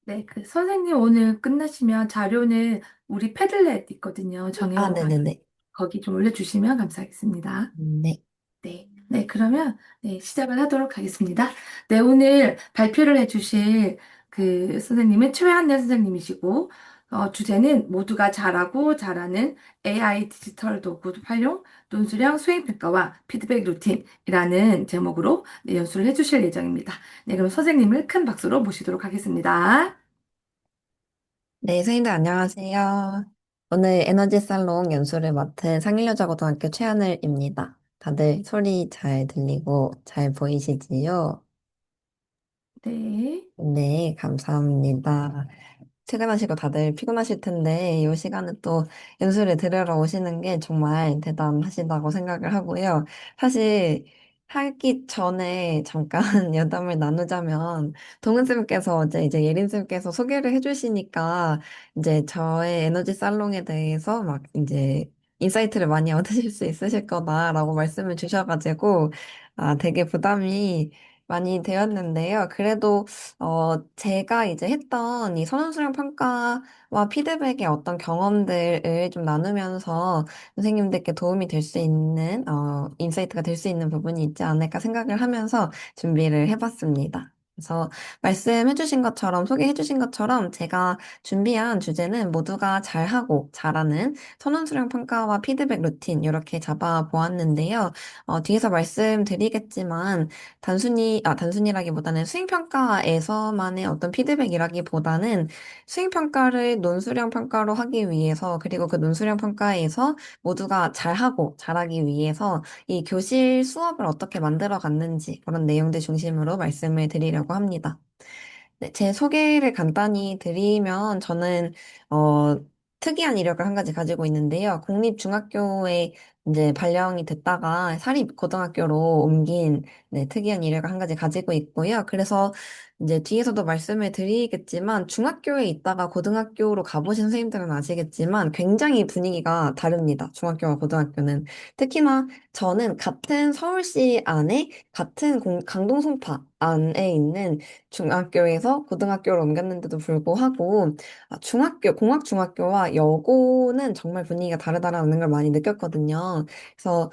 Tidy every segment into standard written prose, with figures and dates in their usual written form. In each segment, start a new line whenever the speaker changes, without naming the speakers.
네, 그 선생님 오늘 끝나시면 자료는 우리 패들렛 있거든요.
아,
정혜원
네네네.
거기 좀 올려주시면 감사하겠습니다.
네.
네, 네, 그러면 네, 시작을 하도록 하겠습니다. 네, 오늘 발표를 해주실 그 선생님은 최한래 선생님이시고, 주제는 모두가 잘하고 잘하는 AI 디지털 도구 활용, 논술형 수행평가와 피드백 루틴이라는 제목으로 네, 연수를 해주실 예정입니다. 네, 그럼 선생님을 큰 박수로 모시도록 하겠습니다.
네, 선생님들 안녕하세요. 오늘 에너지 살롱 연수를 맡은 상일여자고등학교 최하늘입니다. 다들 소리 잘 들리고 잘 보이시지요?
네.
네, 감사합니다. 퇴근하시고 다들 피곤하실 텐데, 이 시간에 또 연수를 들으러 오시는 게 정말 대단하시다고 생각을 하고요. 사실, 하기 전에 잠깐 여담을 나누자면, 동은쌤께서 어제 이제 예린쌤께서 소개를 해주시니까, 이제 저의 에너지 살롱에 대해서 막 이제 인사이트를 많이 얻으실 수 있으실 거다라고 말씀을 주셔가지고, 아, 되게 부담이 많이 되었는데요. 그래도 제가 이제 했던 이 선원수령 평가와 피드백의 어떤 경험들을 좀 나누면서 선생님들께 도움이 될 수 있는, 인사이트가 될 수 있는 부분이 있지 않을까 생각을 하면서 준비를 해봤습니다. 그래서 말씀해주신 것처럼, 소개해주신 것처럼 제가 준비한 주제는 모두가 잘하고 잘하는 선원수령 평가와 피드백 루틴 이렇게 잡아보았는데요. 뒤에서 말씀드리겠지만 단순히라기보다는 수행평가에서만의 어떤 피드백이라기보다는 수행평가를 논술형 평가로 하기 위해서, 그리고 그 논술형 평가에서 모두가 잘하고 잘하기 위해서 이 교실 수업을 어떻게 만들어 갔는지 그런 내용들 중심으로 말씀을 드리려고 합니다. 네, 제 소개를 간단히 드리면 저는 어, 특이한 이력을 한 가지 가지고 있는데요. 공립중학교에 이제 발령이 됐다가 사립고등학교로 옮긴 네, 특이한 이력을 한 가지 가지고 있고요. 그래서 이제 뒤에서도 말씀을 드리겠지만 중학교에 있다가 고등학교로 가보신 선생님들은 아시겠지만 굉장히 분위기가 다릅니다. 중학교와 고등학교는. 특히나 저는 같은 서울시 안에 같은 강동 송파 안에 있는 중학교에서 고등학교로 옮겼는데도 불구하고 공학중학교와 여고는 정말 분위기가 다르다라는 걸 많이 느꼈거든요. 그래서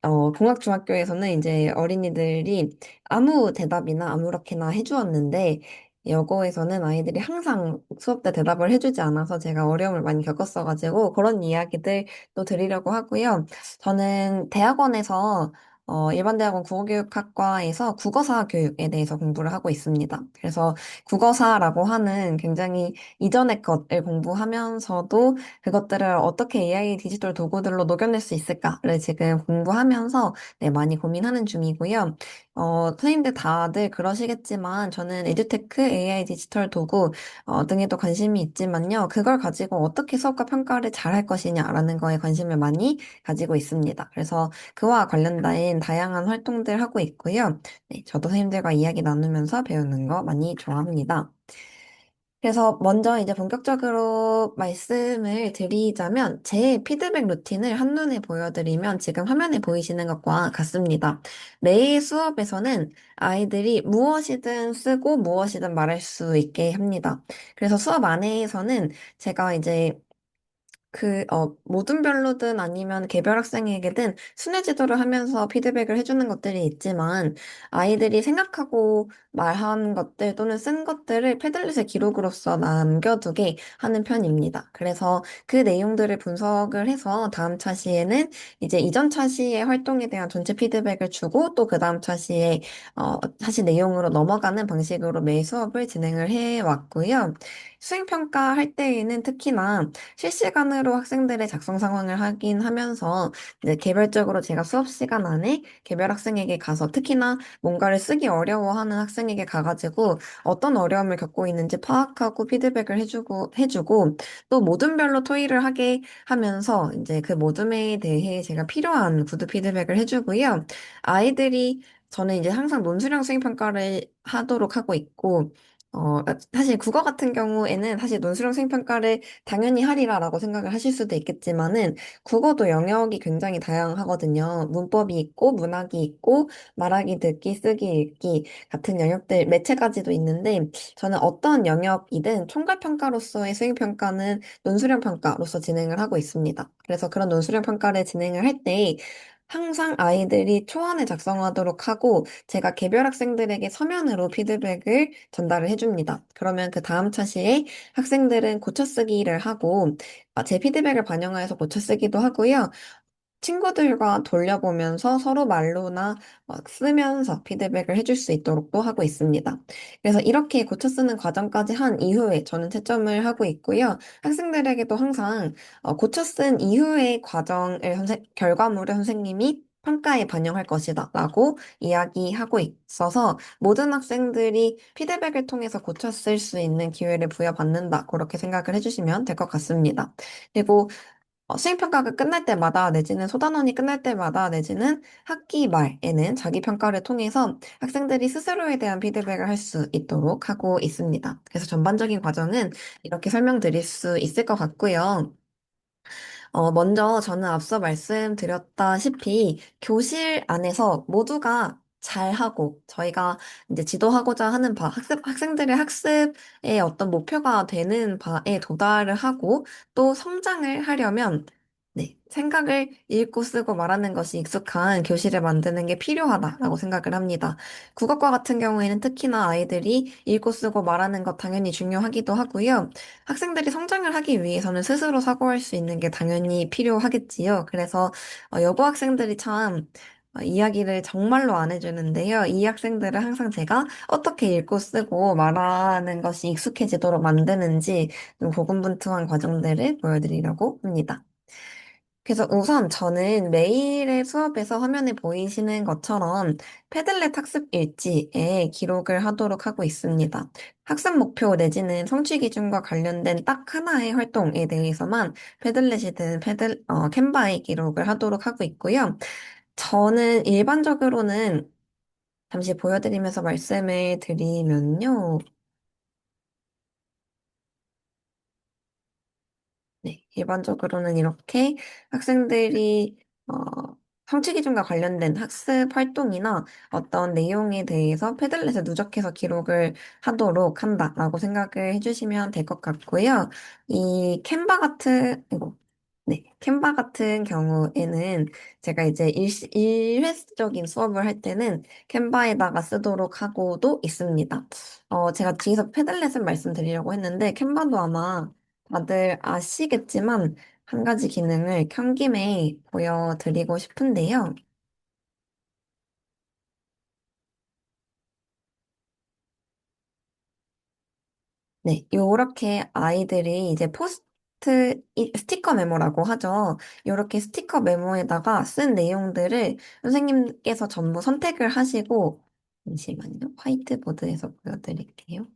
공학중학교에서는 이제 어린이들이 아무 대답이나 아무렇게나 해주었는데 여고에서는 아이들이 항상 수업 때 대답을 해주지 않아서 제가 어려움을 많이 겪었어가지고 그런 이야기들 또 드리려고 하고요. 저는 대학원에서 일반대학원 국어교육학과에서 국어사 교육에 대해서 공부를 하고 있습니다. 그래서 국어사라고 하는 굉장히 이전의 것을 공부하면서도 그것들을 어떻게 AI 디지털 도구들로 녹여낼 수 있을까를 지금 공부하면서 네, 많이 고민하는 중이고요. 선생님들 다들 그러시겠지만 저는 에듀테크, AI 디지털 도구 등에도 관심이 있지만요. 그걸 가지고 어떻게 수업과 평가를 잘 할 것이냐라는 거에 관심을 많이 가지고 있습니다. 그래서 그와 관련된 다양한 활동들 하고 있고요. 네, 저도 선생님들과 이야기 나누면서 배우는 거 많이 좋아합니다. 그래서 먼저 이제 본격적으로 말씀을 드리자면 제 피드백 루틴을 한눈에 보여드리면 지금 화면에 보이시는 것과 같습니다. 매일 수업에서는 아이들이 무엇이든 쓰고 무엇이든 말할 수 있게 합니다. 그래서 수업 안에서는 제가 이제 모든 별로든 아니면 개별 학생에게든 순회 지도를 하면서 피드백을 해주는 것들이 있지만, 아이들이 생각하고 말한 것들 또는 쓴 것들을 패들릿의 기록으로서 남겨두게 하는 편입니다. 그래서 그 내용들을 분석을 해서 다음 차시에는 이제 이전 차시의 활동에 대한 전체 피드백을 주고 또 그 다음 차시에, 차시 내용으로 넘어가는 방식으로 매 수업을 진행을 해 왔고요. 수행평가 할 때에는 특히나 실시간으로 학생들의 작성 상황을 확인하면서 이제 개별적으로 제가 수업 시간 안에 개별 학생에게 가서 특히나 뭔가를 쓰기 어려워하는 학생에게 가가지고 어떤 어려움을 겪고 있는지 파악하고 피드백을 해주고 또 모둠별로 토의를 하게 하면서 이제 그 모둠에 대해 제가 필요한 구두 피드백을 해주고요. 아이들이 저는 이제 항상 논술형 수행평가를 하도록 하고 있고 사실 국어 같은 경우에는 사실 논술형 수행평가를 당연히 하리라라고 생각을 하실 수도 있겠지만은 국어도 영역이 굉장히 다양하거든요. 문법이 있고 문학이 있고 말하기, 듣기, 쓰기, 읽기 같은 영역들 몇 채까지도 있는데 저는 어떤 영역이든 총괄평가로서의 수행평가는 논술형 평가로서 진행을 하고 있습니다. 그래서 그런 논술형 평가를 진행을 할 때 항상 아이들이 초안을 작성하도록 하고 제가 개별 학생들에게 서면으로 피드백을 전달을 해줍니다. 그러면 그 다음 차시에 학생들은 고쳐쓰기를 하고 제 피드백을 반영하여서 고쳐쓰기도 하고요. 친구들과 돌려보면서 서로 말로나 막 쓰면서 피드백을 해줄 수 있도록도 하고 있습니다. 그래서 이렇게 고쳐 쓰는 과정까지 한 이후에 저는 채점을 하고 있고요. 학생들에게도 항상 고쳐 쓴 이후의 결과물을 선생님이 평가에 반영할 것이다 라고 이야기하고 있어서 모든 학생들이 피드백을 통해서 고쳐 쓸 수 있는 기회를 부여받는다. 그렇게 생각을 해주시면 될 것 같습니다. 그리고 수행평가가 끝날 때마다 내지는 소단원이 끝날 때마다 내지는 학기 말에는 자기평가를 통해서 학생들이 스스로에 대한 피드백을 할 수 있도록 하고 있습니다. 그래서 전반적인 과정은 이렇게 설명드릴 수 있을 것 같고요. 먼저 저는 앞서 말씀드렸다시피 교실 안에서 모두가 잘하고 저희가 이제 지도하고자 하는 학생들의 학습의 어떤 목표가 되는 바에 도달을 하고 또 성장을 하려면 네, 생각을 읽고 쓰고 말하는 것이 익숙한 교실을 만드는 게 필요하다라고 생각을 합니다. 국어과 같은 경우에는 특히나 아이들이 읽고 쓰고 말하는 것 당연히 중요하기도 하고요. 학생들이 성장을 하기 위해서는 스스로 사고할 수 있는 게 당연히 필요하겠지요. 그래서 여고 학생들이 참 이야기를 정말로 안 해주는데요. 이 학생들을 항상 제가 어떻게 읽고 쓰고 말하는 것이 익숙해지도록 만드는지 좀 고군분투한 과정들을 보여드리려고 합니다. 그래서 우선 저는 매일의 수업에서 화면에 보이시는 것처럼 패들렛 학습 일지에 기록을 하도록 하고 있습니다. 학습 목표 내지는 성취 기준과 관련된 딱 하나의 활동에 대해서만 패들렛이든 캔바에 기록을 하도록 하고 있고요. 저는 일반적으로는 잠시 보여드리면서 말씀을 드리면요. 네, 일반적으로는 이렇게 학생들이 성취 기준과 관련된 학습 활동이나 어떤 내용에 대해서 패들렛에 누적해서 기록을 하도록 한다라고 생각을 해주시면 될 것 같고요. 캔바 같은 경우에는 제가 이제 일회적인 수업을 할 때는 캔바에다가 쓰도록 하고도 있습니다. 제가 뒤에서 패들렛을 말씀드리려고 했는데 캔바도 아마 다들 아시겠지만 한 가지 기능을 켠 김에 보여드리고 싶은데요. 네, 요렇게 아이들이 이제 스티커 메모라고 하죠. 요렇게 스티커 메모에다가 쓴 내용들을 선생님께서 전부 선택을 하시고, 잠시만요. 화이트보드에서 보여드릴게요.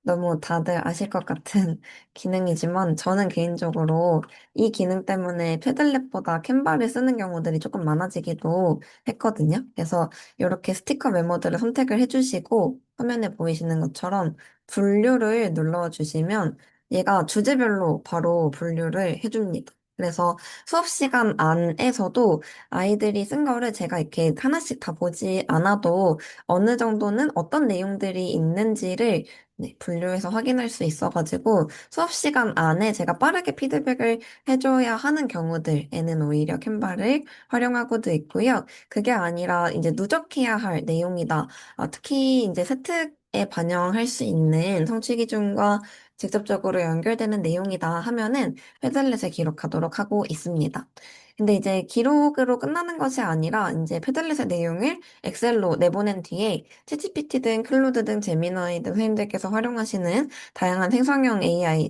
너무 다들 아실 것 같은 기능이지만 저는 개인적으로 이 기능 때문에 패들렛보다 캔바를 쓰는 경우들이 조금 많아지기도 했거든요. 그래서 이렇게 스티커 메모들을 선택을 해주시고 화면에 보이시는 것처럼 분류를 눌러주시면 얘가 주제별로 바로 분류를 해줍니다. 그래서 수업 시간 안에서도 아이들이 쓴 거를 제가 이렇게 하나씩 다 보지 않아도 어느 정도는 어떤 내용들이 있는지를 네, 분류해서 확인할 수 있어가지고 수업 시간 안에 제가 빠르게 피드백을 해줘야 하는 경우들에는 오히려 캔바를 활용하고도 있고요. 그게 아니라 이제 누적해야 할 내용이다. 특히 이제 세특에 반영할 수 있는 성취 기준과 직접적으로 연결되는 내용이다 하면은 패들렛에 기록하도록 하고 있습니다. 근데 이제 기록으로 끝나는 것이 아니라 이제 패들렛의 내용을 엑셀로 내보낸 뒤에 챗GPT든 클로드 등 제미나이 등 선생님들께서 활용하시는 다양한 생성형 AI,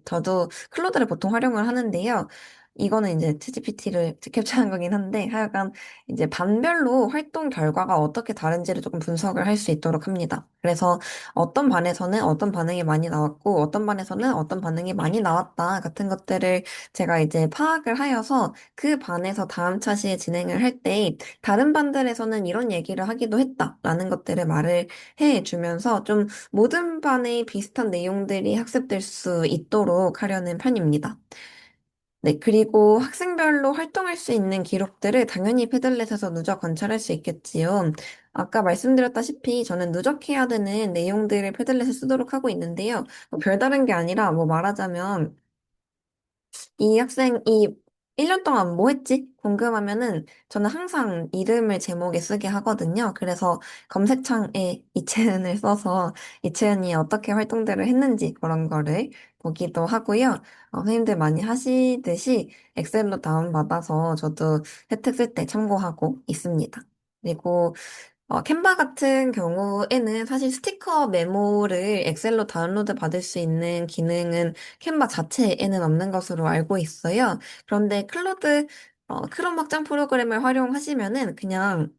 저도 클로드를 보통 활용을 하는데요. 이거는 이제 챗GPT를 캡처한 거긴 한데 하여간 이제 반별로 활동 결과가 어떻게 다른지를 조금 분석을 할 수 있도록 합니다. 그래서 어떤 반에서는 어떤 반응이 많이 나왔고 어떤 반에서는 어떤 반응이 많이 나왔다 같은 것들을 제가 이제 파악을 하여서 그 반에서 다음 차시에 진행을 할 때 다른 반들에서는 이런 얘기를 하기도 했다라는 것들을 말을 해주면서 좀 모든 반에 비슷한 내용들이 학습될 수 있도록 하려는 편입니다. 네, 그리고 학생별로 활동할 수 있는 기록들을 당연히 패들렛에서 누적 관찰할 수 있겠지요. 아까 말씀드렸다시피 저는 누적해야 되는 내용들을 패들렛에 쓰도록 하고 있는데요. 뭐 별다른 게 아니라 뭐 말하자면 이 학생이 1년 동안 뭐 했지? 궁금하면은 저는 항상 이름을 제목에 쓰게 하거든요. 그래서 검색창에 이채은을 써서 이채은이 어떻게 활동들을 했는지 그런 거를 보기도 하고요. 선생님들 많이 하시듯이 엑셀로 다운받아서 저도 혜택 쓸 때 참고하고 있습니다. 그리고 캔바 같은 경우에는 사실 스티커 메모를 엑셀로 다운로드 받을 수 있는 기능은 캔바 자체에는 없는 것으로 알고 있어요. 그런데 크롬 확장 프로그램을 활용하시면은 그냥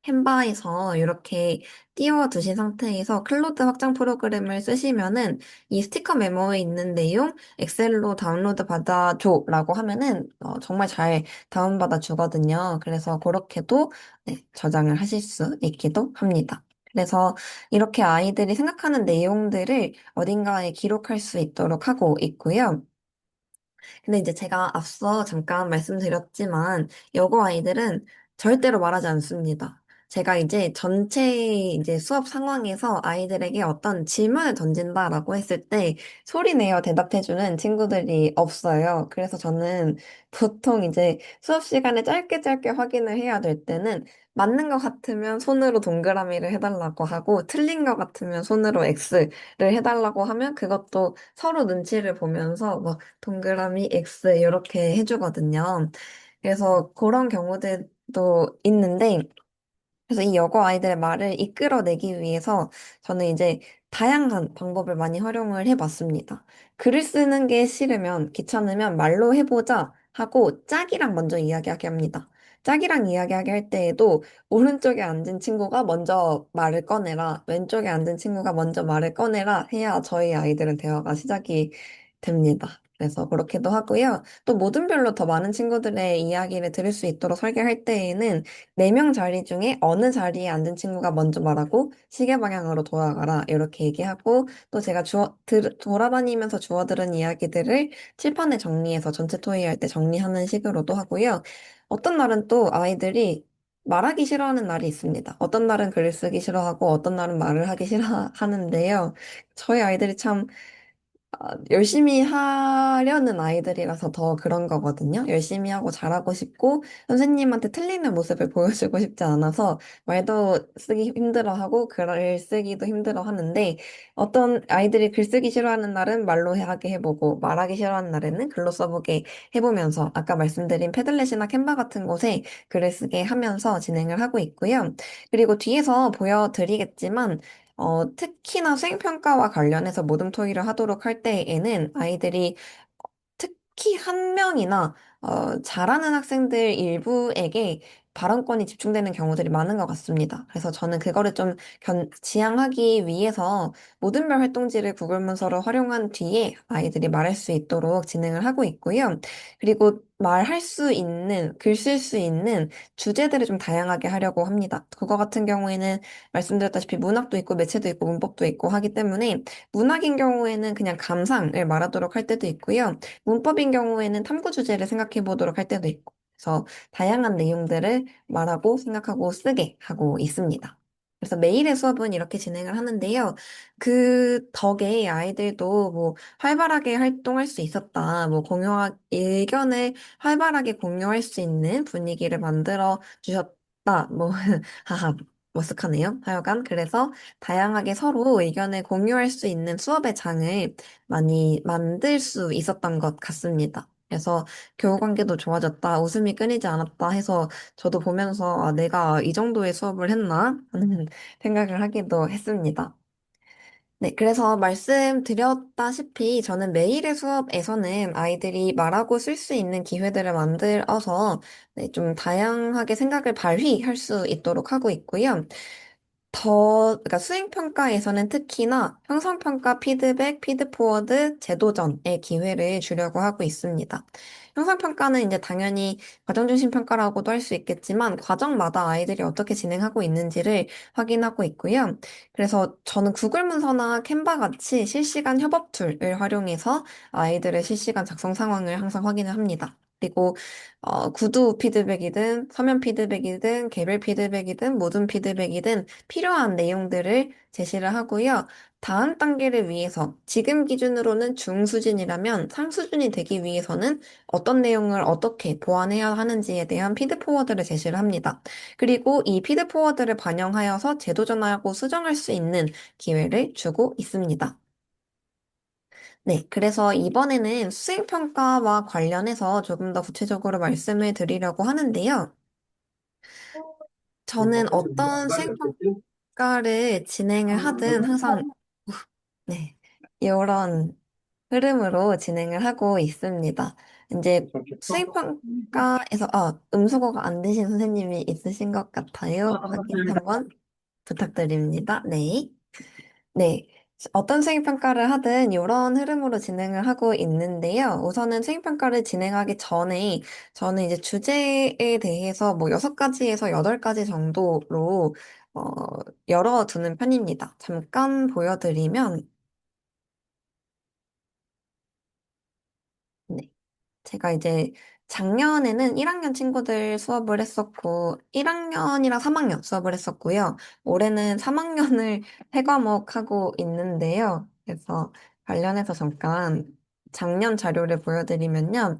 캔바에서 이렇게 띄워두신 상태에서 클로드 확장 프로그램을 쓰시면은 이 스티커 메모에 있는 내용 엑셀로 다운로드 받아줘라고 하면은 정말 잘 다운받아 주거든요. 그래서 그렇게도 네, 저장을 하실 수 있기도 합니다. 그래서 이렇게 아이들이 생각하는 내용들을 어딘가에 기록할 수 있도록 하고 있고요. 근데 이제 제가 앞서 잠깐 말씀드렸지만 여고 아이들은 절대로 말하지 않습니다. 제가 이제 전체 이제 수업 상황에서 아이들에게 어떤 질문을 던진다라고 했을 때 소리 내어 대답해주는 친구들이 없어요. 그래서 저는 보통 이제 수업 시간에 짧게 짧게 확인을 해야 될 때는 맞는 것 같으면 손으로 동그라미를 해달라고 하고 틀린 것 같으면 손으로 X를 해달라고 하면 그것도 서로 눈치를 보면서 막 동그라미 X 이렇게 해주거든요. 그래서 그런 경우들도 있는데, 그래서 이 여고 아이들의 말을 이끌어내기 위해서 저는 이제 다양한 방법을 많이 활용을 해봤습니다. 글을 쓰는 게 싫으면, 귀찮으면 말로 해보자 하고 짝이랑 먼저 이야기하게 합니다. 짝이랑 이야기하게 할 때에도 오른쪽에 앉은 친구가 먼저 말을 꺼내라, 왼쪽에 앉은 친구가 먼저 말을 꺼내라 해야 저희 아이들은 대화가 시작이 됩니다. 그래서 그렇게도 하고요. 또 모든 별로 더 많은 친구들의 이야기를 들을 수 있도록 설계할 때에는 4명 자리 중에 어느 자리에 앉은 친구가 먼저 말하고 시계 방향으로 돌아가라 이렇게 얘기하고 또 제가 돌아다니면서 주워 들은 이야기들을 칠판에 정리해서 전체 토의할 때 정리하는 식으로도 하고요. 어떤 날은 또 아이들이 말하기 싫어하는 날이 있습니다. 어떤 날은 글을 쓰기 싫어하고 어떤 날은 말을 하기 싫어하는데요. 저희 아이들이 참 열심히 하려는 아이들이라서 더 그런 거거든요. 열심히 하고 잘하고 싶고, 선생님한테 틀리는 모습을 보여주고 싶지 않아서 말도 쓰기 힘들어하고, 글을 쓰기도 힘들어 하는데, 어떤 아이들이 글 쓰기 싫어하는 날은 말로 하게 해보고, 말하기 싫어하는 날에는 글로 써보게 해보면서, 아까 말씀드린 패들렛이나 캔바 같은 곳에 글을 쓰게 하면서 진행을 하고 있고요. 그리고 뒤에서 보여드리겠지만, 특히나 수행평가와 관련해서 모둠 토의를 하도록 할 때에는 아이들이 특히 한 명이나 잘하는 학생들 일부에게 발언권이 집중되는 경우들이 많은 것 같습니다. 그래서 저는 그거를 좀 지양하기 위해서 모든 별 활동지를 구글 문서로 활용한 뒤에 아이들이 말할 수 있도록 진행을 하고 있고요. 그리고 말할 수 있는, 글 쓸 수 있는 주제들을 좀 다양하게 하려고 합니다. 그거 같은 경우에는 말씀드렸다시피 문학도 있고 매체도 있고 문법도 있고 하기 때문에 문학인 경우에는 그냥 감상을 말하도록 할 때도 있고요. 문법인 경우에는 탐구 주제를 생각해 보도록 할 때도 있고, 그래서 다양한 내용들을 말하고 생각하고 쓰게 하고 있습니다. 그래서 매일의 수업은 이렇게 진행을 하는데요. 그 덕에 아이들도 뭐 활발하게 활동할 수 있었다, 뭐 의견을 활발하게 공유할 수 있는 분위기를 만들어 주셨다, 뭐, 하하, 머쓱하네요. 하여간, 그래서 다양하게 서로 의견을 공유할 수 있는 수업의 장을 많이 만들 수 있었던 것 같습니다. 그래서 교우 관계도 좋아졌다, 웃음이 끊이지 않았다 해서 저도 보면서 내가 이 정도의 수업을 했나? 하는 생각을 하기도 했습니다. 네, 그래서 말씀드렸다시피 저는 매일의 수업에서는 아이들이 말하고 쓸 수 있는 기회들을 만들어서 네, 좀 다양하게 생각을 발휘할 수 있도록 하고 있고요. 그러니까 수행평가에서는 특히나 형성평가 피드백, 피드포워드, 재도전의 기회를 주려고 하고 있습니다. 형성평가는 이제 당연히 과정중심 평가라고도 할 수 있겠지만, 과정마다 아이들이 어떻게 진행하고 있는지를 확인하고 있고요. 그래서 저는 구글 문서나 캔바 같이 실시간 협업 툴을 활용해서 아이들의 실시간 작성 상황을 항상 확인을 합니다. 그리고 구두 피드백이든 서면 피드백이든 개별 피드백이든 모든 피드백이든 필요한 내용들을 제시를 하고요. 다음 단계를 위해서 지금 기준으로는 중수준이라면 상수준이 되기 위해서는 어떤 내용을 어떻게 보완해야 하는지에 대한 피드포워드를 제시를 합니다. 그리고 이 피드포워드를 반영하여서 재도전하고 수정할 수 있는 기회를 주고 있습니다. 네, 그래서 이번에는 수행평가와 관련해서 조금 더 구체적으로 말씀을 드리려고 하는데요. 저는 어떤 수행평가를 진행을 하든 항상, 네, 이런 흐름으로 진행을 하고 있습니다. 이제 수행평가에서, 음소거가 안 되신 선생님이 있으신 것 같아요. 확인 한번 부탁드립니다. 네. 네. 어떤 수행평가를 하든 이런 흐름으로 진행을 하고 있는데요. 우선은 수행평가를 진행하기 전에 저는 이제 주제에 대해서 뭐 6가지에서 8가지 정도로 어, 열어두는 편입니다. 잠깐 보여드리면, 네. 제가 이제 작년에는 1학년 친구들 수업을 했었고, 1학년이랑 3학년 수업을 했었고요. 올해는 3학년을 세 과목 하고 있는데요. 그래서 관련해서 잠깐 작년 자료를 보여드리면요.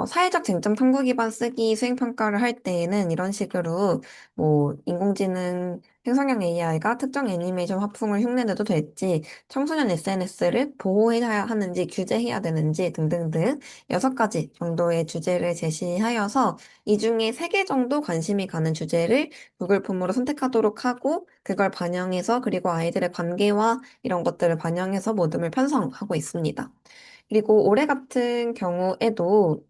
사회적 쟁점 탐구 기반 쓰기 수행평가를 할 때에는 이런 식으로 뭐 인공지능 생성형 AI가 특정 애니메이션 화풍을 흉내내도 될지, 청소년 SNS를 보호해야 하는지, 규제해야 되는지 등등등 6가지 정도의 주제를 제시하여서 이 중에 3개 정도 관심이 가는 주제를 구글 폼으로 선택하도록 하고 그걸 반영해서 그리고 아이들의 관계와 이런 것들을 반영해서 모둠을 편성하고 있습니다. 그리고 올해 같은 경우에도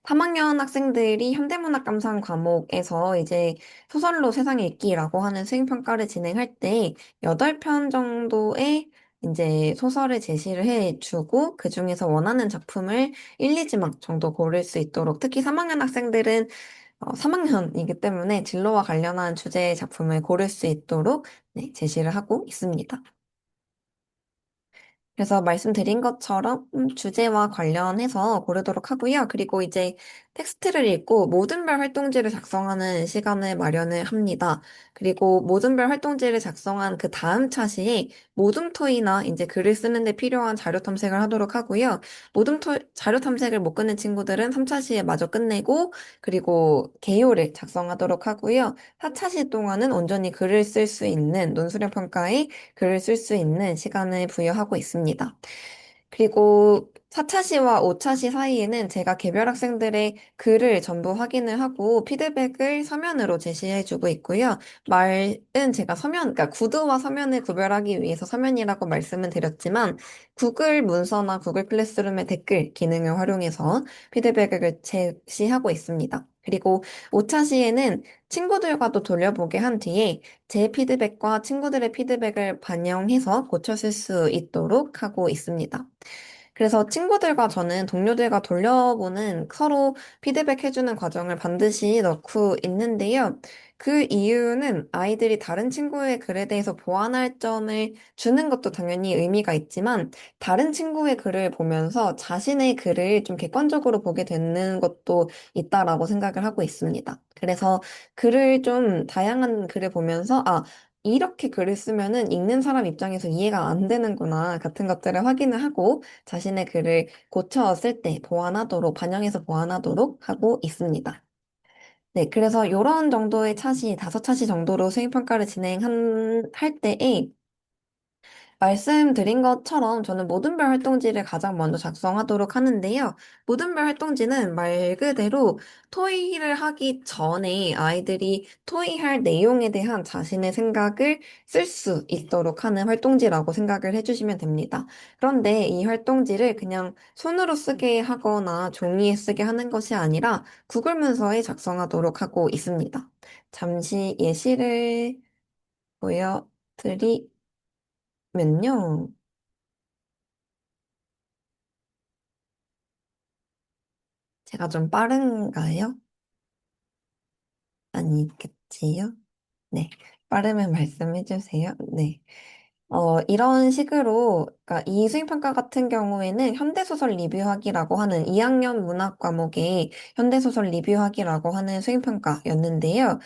3학년 학생들이 현대문학 감상 과목에서 이제 소설로 세상 읽기라고 하는 수행평가를 진행할 때 8편 정도의 이제 소설을 제시를 해주고 그중에서 원하는 작품을 1, 2지막 정도 고를 수 있도록 특히 3학년 학생들은 3학년이기 때문에 진로와 관련한 주제의 작품을 고를 수 있도록 네, 제시를 하고 있습니다. 그래서 말씀드린 것처럼 주제와 관련해서 고르도록 하고요. 그리고 이제 텍스트를 읽고 모든별 활동지를 작성하는 시간을 마련을 합니다. 그리고 모든별 활동지를 작성한 그 다음 차시에 모둠토이나 이제 글을 쓰는데 필요한 자료 탐색을 하도록 하고요. 자료 탐색을 못 끝낸 친구들은 3차시에 마저 끝내고 그리고 개요를 작성하도록 하고요. 4차시 동안은 온전히 글을 쓸 수 있는 논술형 평가에 글을 쓸 수 있는 시간을 부여하고 있습니다. 그리고 4차시와 5차시 사이에는 제가 개별 학생들의 글을 전부 확인을 하고 피드백을 서면으로 제시해주고 있고요. 말은 제가 그러니까 구두와 서면을 구별하기 위해서 서면이라고 말씀은 드렸지만 구글 문서나 구글 클래스룸의 댓글 기능을 활용해서 피드백을 제시하고 있습니다. 그리고 5차시에는 친구들과도 돌려보게 한 뒤에 제 피드백과 친구들의 피드백을 반영해서 고쳐줄 수 있도록 하고 있습니다. 그래서 친구들과 저는 동료들과 돌려보는 서로 피드백해주는 과정을 반드시 넣고 있는데요. 그 이유는 아이들이 다른 친구의 글에 대해서 보완할 점을 주는 것도 당연히 의미가 있지만 다른 친구의 글을 보면서 자신의 글을 좀 객관적으로 보게 되는 것도 있다라고 생각을 하고 있습니다. 그래서 글을 좀 다양한 글을 보면서 이렇게 글을 쓰면은 읽는 사람 입장에서 이해가 안 되는구나 같은 것들을 확인을 하고 자신의 글을 고쳐쓸 때 보완하도록, 반영해서 보완하도록 하고 있습니다. 네, 그래서 이런 정도의 차시, 5차시 정도로 수행평가를 할 때에 말씀드린 것처럼 저는 모든별 활동지를 가장 먼저 작성하도록 하는데요. 모든별 활동지는 말 그대로 토의를 하기 전에 아이들이 토의할 내용에 대한 자신의 생각을 쓸 수 있도록 하는 활동지라고 생각을 해주시면 됩니다. 그런데 이 활동지를 그냥 손으로 쓰게 하거나 종이에 쓰게 하는 것이 아니라 구글 문서에 작성하도록 하고 있습니다. 잠시 예시를 보여드리면요. 제가 좀 빠른가요? 아니겠지요? 네. 빠르면 말씀해 주세요. 네. 이런 식으로, 그러니까 이 수행평가 같은 경우에는 현대소설 리뷰하기라고 하는 2학년 문학 과목의 현대소설 리뷰하기라고 하는 수행평가였는데요.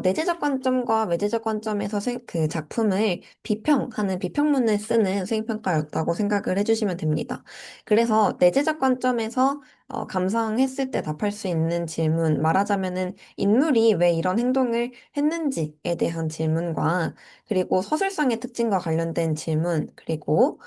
내재적 관점과 외재적 관점에서 그 작품을 비평하는 비평문을 쓰는 수행평가였다고 생각을 해주시면 됩니다. 그래서 내재적 관점에서 감상했을 때 답할 수 있는 질문, 말하자면은 인물이 왜 이런 행동을 했는지에 대한 질문과 그리고 서술상의 특징과 관련된 질문, 그리고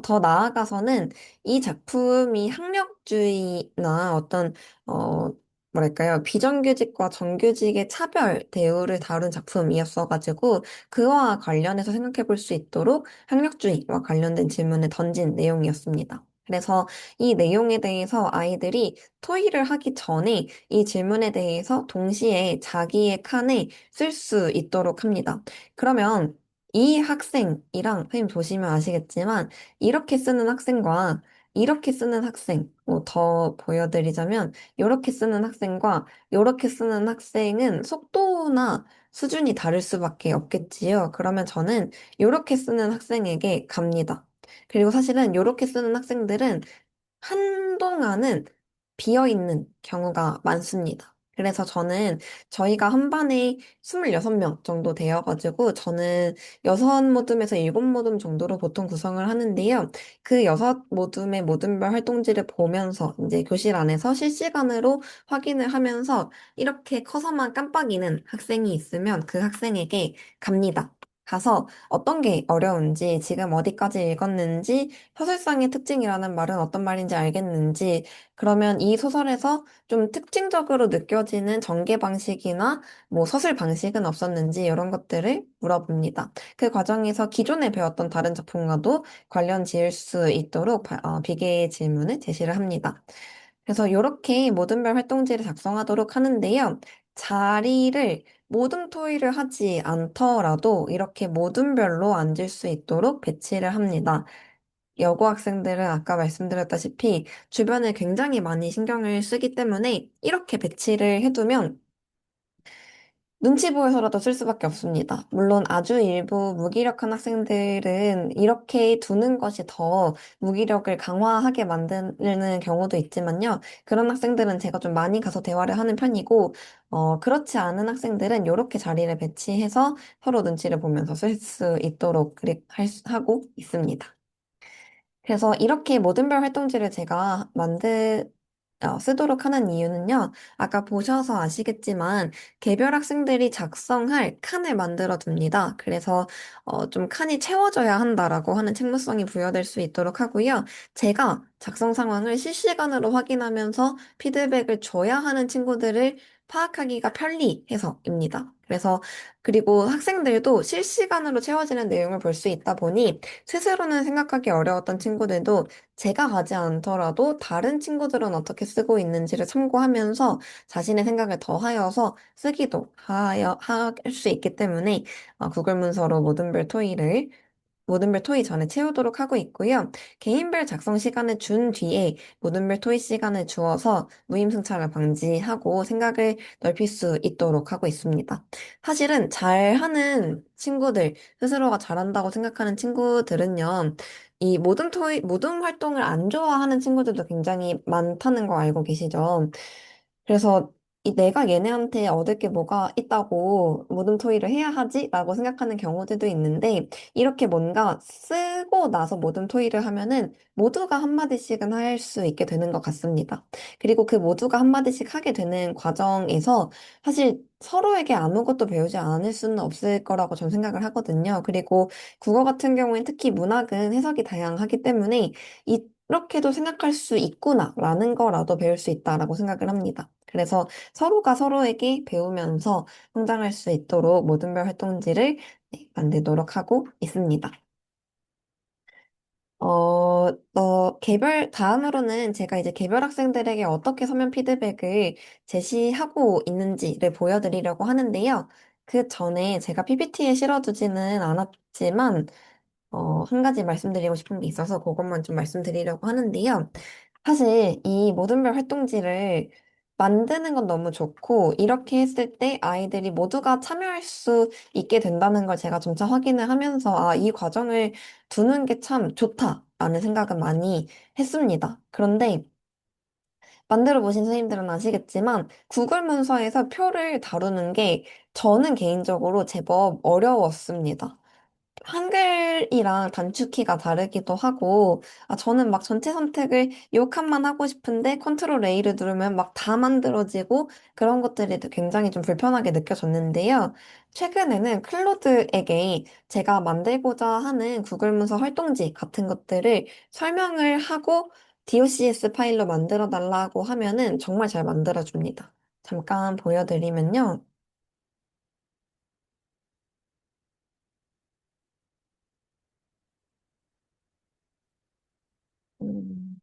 더 나아가서는 이 작품이 학력주의나 어떤 어, 뭐랄까요, 비정규직과 정규직의 차별 대우를 다룬 작품이었어가지고 그와 관련해서 생각해 볼 수 있도록 학력주의와 관련된 질문을 던진 내용이었습니다. 그래서 이 내용에 대해서 아이들이 토의를 하기 전에 이 질문에 대해서 동시에 자기의 칸에 쓸 수 있도록 합니다. 그러면 이 학생이랑 선생님 보시면 아시겠지만 이렇게 쓰는 학생과 이렇게 쓰는 학생, 뭐 더 보여드리자면 이렇게 쓰는 학생과 이렇게 쓰는 학생은 속도나 수준이 다를 수밖에 없겠지요. 그러면 저는 이렇게 쓰는 학생에게 갑니다. 그리고 사실은 이렇게 쓰는 학생들은 한동안은 비어있는 경우가 많습니다. 그래서 저는 저희가 한 반에 26명 정도 되어가지고 저는 6모듬에서 7모듬 정도로 보통 구성을 하는데요. 그 6모듬의 모듬별 활동지를 보면서 이제 교실 안에서 실시간으로 확인을 하면서 이렇게 커서만 깜빡이는 학생이 있으면 그 학생에게 갑니다. 가서 어떤 게 어려운지, 지금 어디까지 읽었는지, 서술상의 특징이라는 말은 어떤 말인지 알겠는지, 그러면 이 소설에서 좀 특징적으로 느껴지는 전개 방식이나 뭐 서술 방식은 없었는지 이런 것들을 물어봅니다. 그 과정에서 기존에 배웠던 다른 작품과도 관련 지을 수 있도록 비계의 질문을 제시를 합니다. 그래서 이렇게 모든별 활동지를 작성하도록 하는데요. 자리를 모든 토의를 하지 않더라도 이렇게 모든별로 앉을 수 있도록 배치를 합니다. 여고 학생들은 아까 말씀드렸다시피 주변에 굉장히 많이 신경을 쓰기 때문에 이렇게 배치를 해두면 눈치 보여서라도 쓸 수밖에 없습니다. 물론 아주 일부 무기력한 학생들은 이렇게 두는 것이 더 무기력을 강화하게 만드는 경우도 있지만요. 그런 학생들은 제가 좀 많이 가서 대화를 하는 편이고, 그렇지 않은 학생들은 이렇게 자리를 배치해서 서로 눈치를 보면서 쓸 수 있도록 하고 있습니다. 그래서 이렇게 모든별 활동지를 제가 쓰도록 하는 이유는요. 아까 보셔서 아시겠지만 개별 학생들이 작성할 칸을 만들어 둡니다. 그래서 좀 칸이 채워져야 한다라고 하는 책무성이 부여될 수 있도록 하고요. 제가 작성 상황을 실시간으로 확인하면서 피드백을 줘야 하는 친구들을 파악하기가 편리해서입니다. 그래서 그리고 학생들도 실시간으로 채워지는 내용을 볼 수 있다 보니 스스로는 생각하기 어려웠던 친구들도 제가 가지 않더라도 다른 친구들은 어떻게 쓰고 있는지를 참고하면서 자신의 생각을 더하여서 쓰기도 할 수 있기 때문에 구글 문서로 모든별 토의 전에 채우도록 하고 있고요. 개인별 작성 시간을 준 뒤에 모든별 토의 시간을 주어서 무임승차를 방지하고 생각을 넓힐 수 있도록 하고 있습니다. 사실은 잘하는 친구들, 스스로가 잘한다고 생각하는 친구들은요, 이 모든 활동을 안 좋아하는 친구들도 굉장히 많다는 거 알고 계시죠? 그래서 이 내가 얘네한테 얻을 게 뭐가 있다고 모든 토의를 해야 하지라고 생각하는 경우들도 있는데 이렇게 뭔가 쓰고 나서 모든 토의를 하면은 모두가 한마디씩은 할 수 있게 되는 것 같습니다. 그리고 그 모두가 한마디씩 하게 되는 과정에서 사실 서로에게 아무것도 배우지 않을 수는 없을 거라고 저는 생각을 하거든요. 그리고 국어 같은 경우엔 특히 문학은 해석이 다양하기 때문에 이렇게도 생각할 수 있구나라는 거라도 배울 수 있다라고 생각을 합니다. 그래서 서로가 서로에게 배우면서 성장할 수 있도록 모든 별 활동지를 만들도록 하고 있습니다. 다음으로는 제가 이제 개별 학생들에게 어떻게 서면 피드백을 제시하고 있는지를 보여드리려고 하는데요. 그 전에 제가 PPT에 실어두지는 않았지만, 한 가지 말씀드리고 싶은 게 있어서 그것만 좀 말씀드리려고 하는데요. 사실 이 모든별 활동지를 만드는 건 너무 좋고, 이렇게 했을 때 아이들이 모두가 참여할 수 있게 된다는 걸 제가 점차 확인을 하면서, 아, 이 과정을 두는 게 참 좋다라는 생각은 많이 했습니다. 그런데 만들어 보신 선생님들은 아시겠지만, 구글 문서에서 표를 다루는 게 저는 개인적으로 제법 어려웠습니다. 한글이랑 단축키가 다르기도 하고, 아, 저는 막 전체 선택을 요 칸만 하고 싶은데 컨트롤 A를 누르면 막 다 만들어지고 그런 것들이 굉장히 좀 불편하게 느껴졌는데요. 최근에는 클로드에게 제가 만들고자 하는 구글 문서 활동지 같은 것들을 설명을 하고 DOCS 파일로 만들어 달라고 하면은 정말 잘 만들어 줍니다. 잠깐 보여드리면요. 음.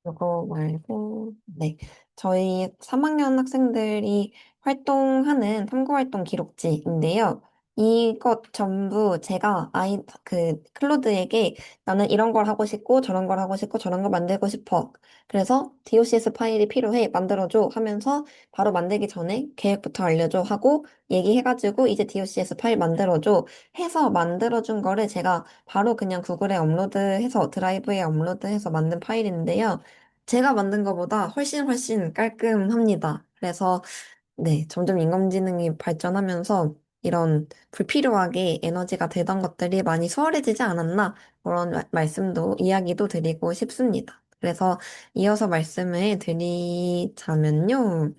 이거 말고, 네. 저희 3학년 학생들이 활동하는 탐구활동 기록지인데요. 이것 전부 제가 클로드에게 나는 이런 걸 하고 싶고, 저런 걸 하고 싶고, 저런 걸 만들고 싶어. 그래서 DOCS 파일이 필요해. 만들어줘. 하면서 바로 만들기 전에 계획부터 알려줘. 하고, 얘기해가지고, 이제 DOCS 파일 만들어줘. 해서 만들어준 거를 제가 바로 그냥 구글에 업로드해서 드라이브에 업로드해서 만든 파일인데요. 제가 만든 것보다 훨씬 훨씬 깔끔합니다. 그래서 네, 점점 인공지능이 발전하면서 이런 불필요하게 에너지가 되던 것들이 많이 수월해지지 않았나 그런 말씀도 이야기도 드리고 싶습니다. 그래서 이어서 말씀을 드리자면요.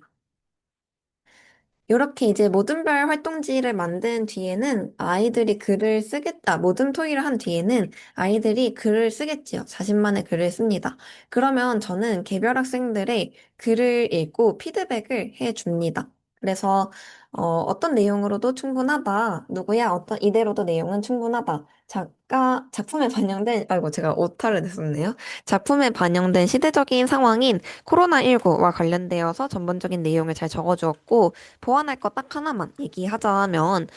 이렇게 이제 모든별 활동지를 만든 뒤에는 아이들이 글을 쓰겠다. 모든 토의를 한 뒤에는 아이들이 글을 쓰겠지요. 자신만의 글을 씁니다. 그러면 저는 개별 학생들의 글을 읽고 피드백을 해줍니다. 그래서 어떤 내용으로도 충분하다. 누구야? 이대로도 내용은 충분하다. 작품에 반영된, 아이고, 제가 오타를 냈었네요. 작품에 반영된 시대적인 상황인 코로나19와 관련되어서 전반적인 내용을 잘 적어주었고, 보완할 거 딱 하나만 얘기하자면,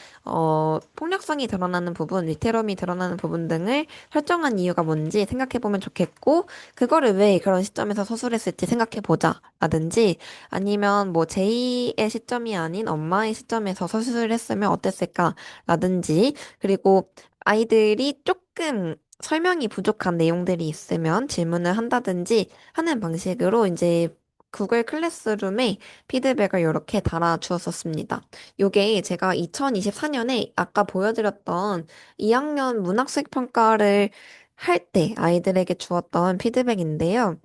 폭력성이 드러나는 부분, 위태로움이 드러나는 부분 등을 설정한 이유가 뭔지 생각해보면 좋겠고, 그거를 왜 그런 시점에서 서술했을지 생각해보자. 라든지, 아니면 뭐 제2의 시점이 아닌 엄마의 시점에서 서술을 했으면 어땠을까? 라든지, 그리고 아이들이 조금 설명이 부족한 내용들이 있으면 질문을 한다든지 하는 방식으로 이제 구글 클래스룸에 피드백을 이렇게 달아주었었습니다. 요게 제가 2024년에 아까 보여드렸던 2학년 문학 수익 평가를 할 때 아이들에게 주었던 피드백인데요.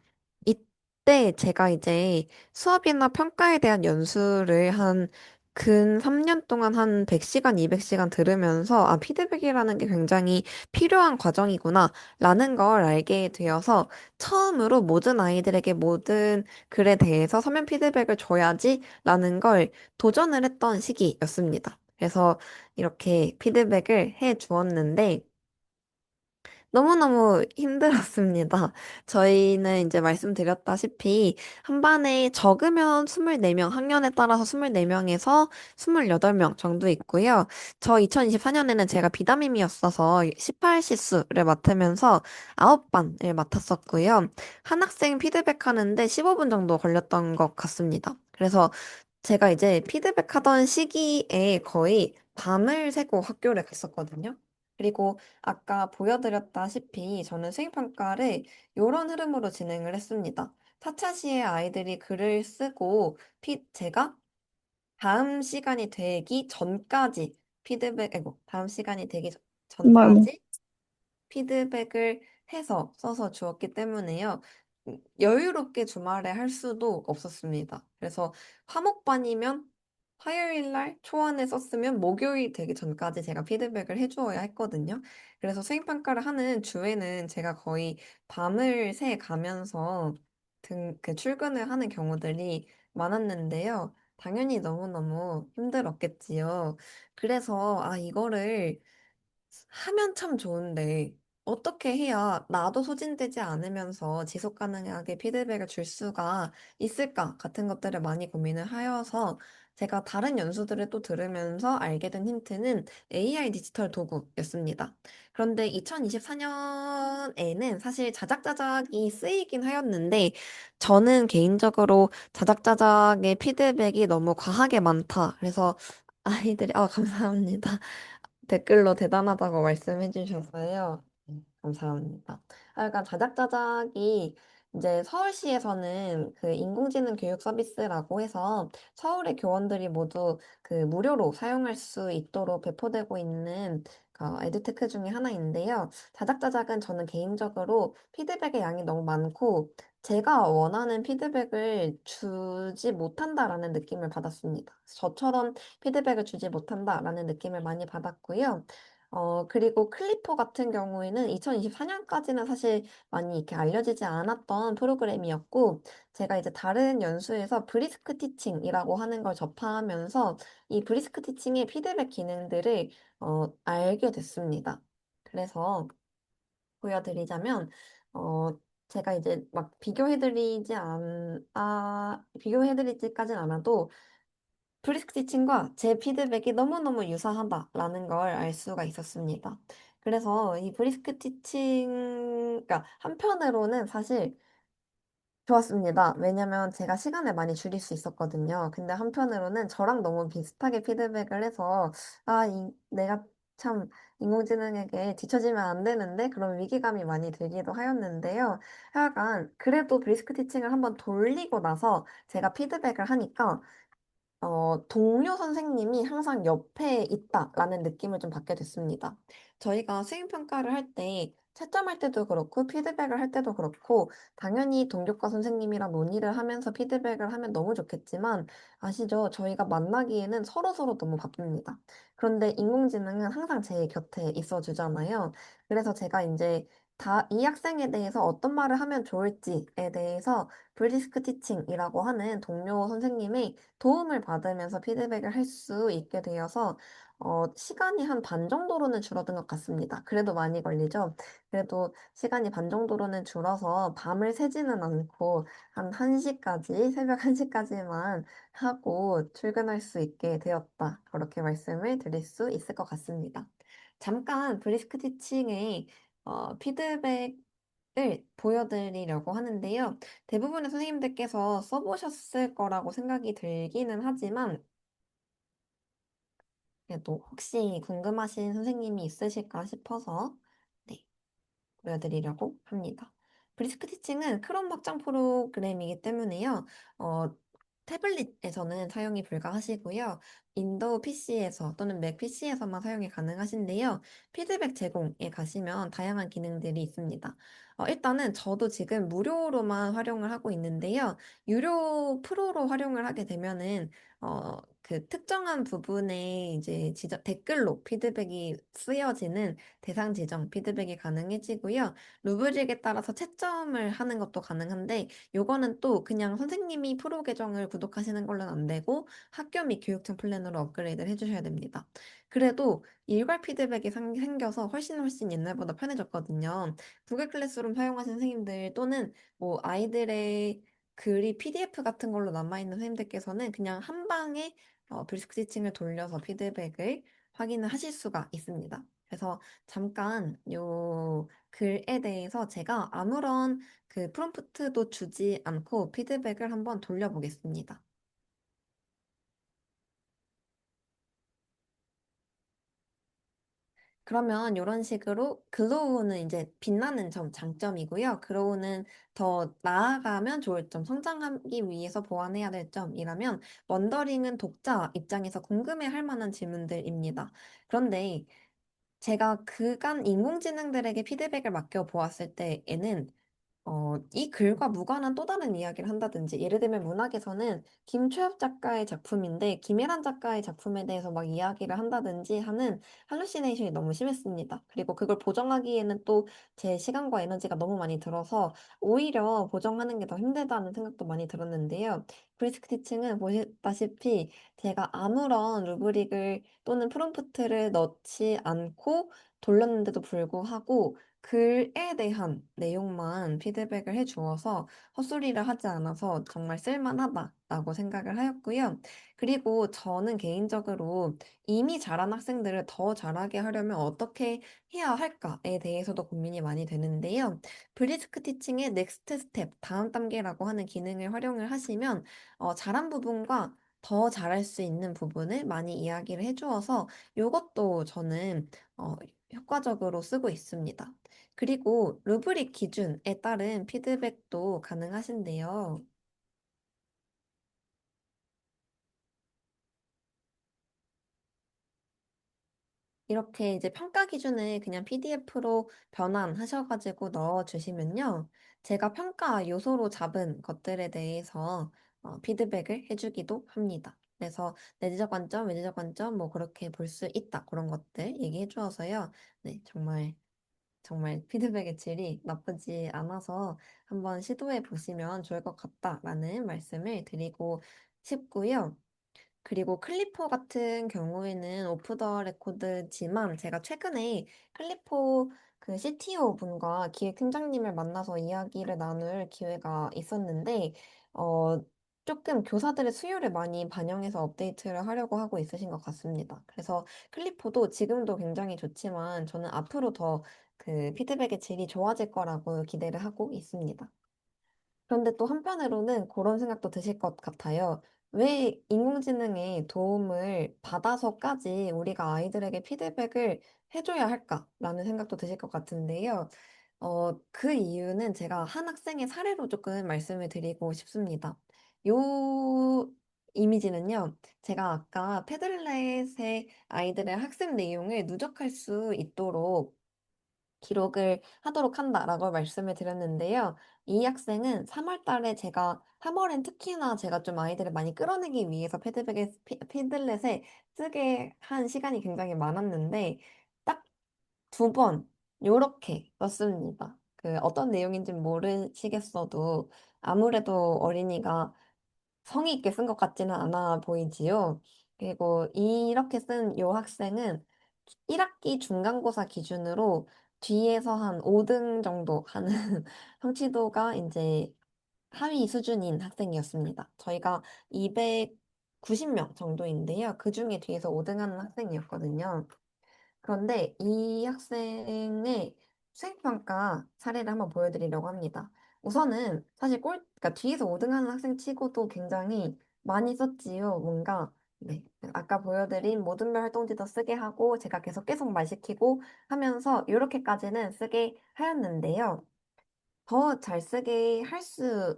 이때 제가 이제 수업이나 평가에 대한 연수를 한 근 3년 동안 한 100시간, 200시간 들으면서 아, 피드백이라는 게 굉장히 필요한 과정이구나 라는 걸 알게 되어서 처음으로 모든 아이들에게 모든 글에 대해서 서면 피드백을 줘야지라는 걸 도전을 했던 시기였습니다. 그래서 이렇게 피드백을 해 주었는데 너무너무 힘들었습니다. 저희는 이제 말씀드렸다시피 한 반에 적으면 24명, 학년에 따라서 24명에서 28명 정도 있고요. 저 2024년에는 제가 비담임이었어서 18시수를 맡으면서 9반을 맡았었고요. 한 학생 피드백하는데 15분 정도 걸렸던 것 같습니다. 그래서 제가 이제 피드백하던 시기에 거의 밤을 새고 학교를 갔었거든요. 그리고 아까 보여드렸다시피 저는 수행평가를 이런 흐름으로 진행을 했습니다. 4차 시에 아이들이 글을 쓰고 제가 다음 시간이 되기 전까지 다음 시간이 되기
맞아.
전까지 피드백을 해서 써서 주었기 때문에요. 여유롭게 주말에 할 수도 없었습니다. 그래서 화목반이면 화요일 날 초안에 썼으면 목요일 되기 전까지 제가 피드백을 해주어야 했거든요. 그래서 수행평가를 하는 주에는 제가 거의 밤을 새 가면서 출근을 하는 경우들이 많았는데요. 당연히 너무너무 힘들었겠지요. 그래서, 이거를 하면 참 좋은데, 어떻게 해야 나도 소진되지 않으면서 지속 가능하게 피드백을 줄 수가 있을까 같은 것들을 많이 고민을 하여서 제가 다른 연수들을 또 들으면서 알게 된 힌트는 AI 디지털 도구였습니다. 그런데 2024년에는 사실 자작자작이 쓰이긴 하였는데, 저는 개인적으로 자작자작의 피드백이 너무 과하게 많다. 그래서 감사합니다. 댓글로 대단하다고 말씀해 주셔서요. 감사합니다. 약간 자작자작이 이제 서울시에서는 그 인공지능 교육 서비스라고 해서 서울의 교원들이 모두 그 무료로 사용할 수 있도록 배포되고 있는 에듀테크 중에 하나인데요. 자작자작은 저는 개인적으로 피드백의 양이 너무 많고 제가 원하는 피드백을 주지 못한다라는 느낌을 받았습니다. 저처럼 피드백을 주지 못한다라는 느낌을 많이 받았고요. 그리고 클리퍼 같은 경우에는 2024년까지는 사실 많이 이렇게 알려지지 않았던 프로그램이었고, 제가 이제 다른 연수에서 브리스크 티칭이라고 하는 걸 접하면서 이 브리스크 티칭의 피드백 기능들을 알게 됐습니다. 그래서 보여드리자면, 어, 제가 이제 막 비교해드리지까진 않아도 브리스크 티칭과 제 피드백이 너무너무 유사하다라는 걸 알 수가 있었습니다. 그래서 이 브리스크 티칭, 그러니까 한편으로는 사실 좋았습니다. 왜냐면 제가 시간을 많이 줄일 수 있었거든요. 근데 한편으로는 저랑 너무 비슷하게 피드백을 해서, 내가 참 인공지능에게 뒤처지면 안 되는데 그런 위기감이 많이 들기도 하였는데요. 하여간 그래도 브리스크 티칭을 한번 돌리고 나서 제가 피드백을 하니까 동료 선생님이 항상 옆에 있다라는 느낌을 좀 받게 됐습니다. 저희가 수행평가를 할 때, 채점할 때도 그렇고, 피드백을 할 때도 그렇고, 당연히 동료과 선생님이랑 논의를 하면서 피드백을 하면 너무 좋겠지만, 아시죠? 저희가 만나기에는 서로서로 너무 바쁩니다. 그런데 인공지능은 항상 제 곁에 있어 주잖아요. 그래서 제가 이제 이 학생에 대해서 어떤 말을 하면 좋을지에 대해서 브리스크 티칭이라고 하는 동료 선생님의 도움을 받으면서 피드백을 할 수 있게 되어서 시간이 한 반 정도로는 줄어든 것 같습니다. 그래도 많이 걸리죠? 그래도 시간이 반 정도로는 줄어서 밤을 새지는 않고 한 1시까지, 새벽 1시까지만 하고 출근할 수 있게 되었다. 그렇게 말씀을 드릴 수 있을 것 같습니다. 잠깐 브리스크 티칭의 피드백을 보여드리려고 하는데요. 대부분의 선생님들께서 써보셨을 거라고 생각이 들기는 하지만, 그래도 혹시 궁금하신 선생님이 있으실까 싶어서, 네, 보여드리려고 합니다. 브리스크 티칭은 크롬 확장 프로그램이기 때문에요. 어, 태블릿에서는 사용이 불가하시고요. 윈도우 PC에서 또는 맥 PC에서만 사용이 가능하신데요. 피드백 제공에 가시면 다양한 기능들이 있습니다. 일단은 저도 지금 무료로만 활용을 하고 있는데요. 유료 프로로 활용을 하게 되면은 그 특정한 부분에 이제 댓글로 피드백이 쓰여지는 대상 지정 피드백이 가능해지고요. 루브릭에 따라서 채점을 하는 것도 가능한데 요거는 또 그냥 선생님이 프로 계정을 구독하시는 걸로는 안 되고 학교 및 교육청 플랜으로 업그레이드를 해주셔야 됩니다. 그래도 일괄 피드백이 생겨서 훨씬 옛날보다 편해졌거든요. 구글 클래스룸 사용하시는 선생님들 또는 뭐 아이들의 글이 PDF 같은 걸로 남아있는 선생님들께서는 그냥 한 방에 브리스크 티칭을 돌려서 피드백을 확인을 하실 수가 있습니다. 그래서 잠깐 요 글에 대해서 제가 아무런 그 프롬프트도 주지 않고 피드백을 한번 돌려보겠습니다. 그러면 이런 식으로 글로우는 이제 빛나는 점, 장점이고요. 그로우는 더 나아가면 좋을 점, 성장하기 위해서 보완해야 될 점이라면 원더링은 독자 입장에서 궁금해할 만한 질문들입니다. 그런데 제가 그간 인공지능들에게 피드백을 맡겨 보았을 때에는 이 글과 무관한 또 다른 이야기를 한다든지, 예를 들면 문학에서는 김초엽 작가의 작품인데, 김혜란 작가의 작품에 대해서 막 이야기를 한다든지 하는 할루시네이션이 너무 심했습니다. 그리고 그걸 보정하기에는 또 제 시간과 에너지가 너무 많이 들어서, 오히려 보정하는 게 더 힘들다는 생각도 많이 들었는데요. 브리스크티칭은 보시다시피 제가 아무런 루브릭을 또는 프롬프트를 넣지 않고 돌렸는데도 불구하고, 글에 대한 내용만 피드백을 해주어서 헛소리를 하지 않아서 정말 쓸만하다라고 생각을 하였고요. 그리고 저는 개인적으로 이미 잘한 학생들을 더 잘하게 하려면 어떻게 해야 할까에 대해서도 고민이 많이 되는데요. 브리스크 티칭의 넥스트 스텝, 다음 단계라고 하는 기능을 활용을 하시면 잘한 부분과 더 잘할 수 있는 부분을 많이 이야기를 해주어서 이것도 저는 어, 효과적으로 쓰고 있습니다. 그리고 루브릭 기준에 따른 피드백도 가능하신데요. 이렇게 이제 평가 기준을 그냥 PDF로 변환하셔가지고 넣어주시면요. 제가 평가 요소로 잡은 것들에 대해서 피드백을 해주기도 합니다. 그래서 내재적 관점, 외재적 관점, 뭐 그렇게 볼 수 있다. 그런 것들 얘기해 주어서요. 네, 정말 피드백의 질이 나쁘지 않아서 한번 시도해 보시면 좋을 것 같다라는 말씀을 드리고 싶고요. 그리고 클리포 같은 경우에는 오프 더 레코드지만 제가 최근에 클리포 그 CTO 분과 기획팀장님을 만나서 이야기를 나눌 기회가 있었는데, 조금 교사들의 수요를 많이 반영해서 업데이트를 하려고 하고 있으신 것 같습니다. 그래서 클리포도 지금도 굉장히 좋지만 저는 앞으로 더 그 피드백의 질이 좋아질 거라고 기대를 하고 있습니다. 그런데 또 한편으로는 그런 생각도 드실 것 같아요. 왜 인공지능의 도움을 받아서까지 우리가 아이들에게 피드백을 해줘야 할까라는 생각도 드실 것 같은데요. 그 이유는 제가 한 학생의 사례로 조금 말씀을 드리고 싶습니다. 요 이미지는요, 제가 아까 패들렛의 아이들의 학습 내용을 누적할 수 있도록 기록을 하도록 한다라고 말씀을 드렸는데요. 이 학생은 3월 달에 제가 3월엔 특히나 제가 좀 아이들을 많이 끌어내기 위해서 패들렛에 쓰게 한 시간이 굉장히 많았는데 딱 두 번 요렇게 썼습니다. 그 어떤 내용인지 모르시겠어도 아무래도 어린이가 성의 있게 쓴 것 같지는 않아 보이지요. 그리고 이렇게 쓴 요 학생은 1학기 중간고사 기준으로 뒤에서 한 5등 정도 하는 성취도가 이제 하위 수준인 학생이었습니다. 저희가 290명 정도인데요. 그 중에 뒤에서 5등 하는 학생이었거든요. 그런데 이 학생의 수행평가 사례를 한번 보여드리려고 합니다. 우선은 사실 그러니까 뒤에서 5등 하는 학생 치고도 굉장히 많이 썼지요. 뭔가, 네. 아까 보여드린 모든 별 활동지도 쓰게 하고, 제가 계속 말 시키고 하면서, 이렇게까지는 쓰게 하였는데요. 더 잘 쓰게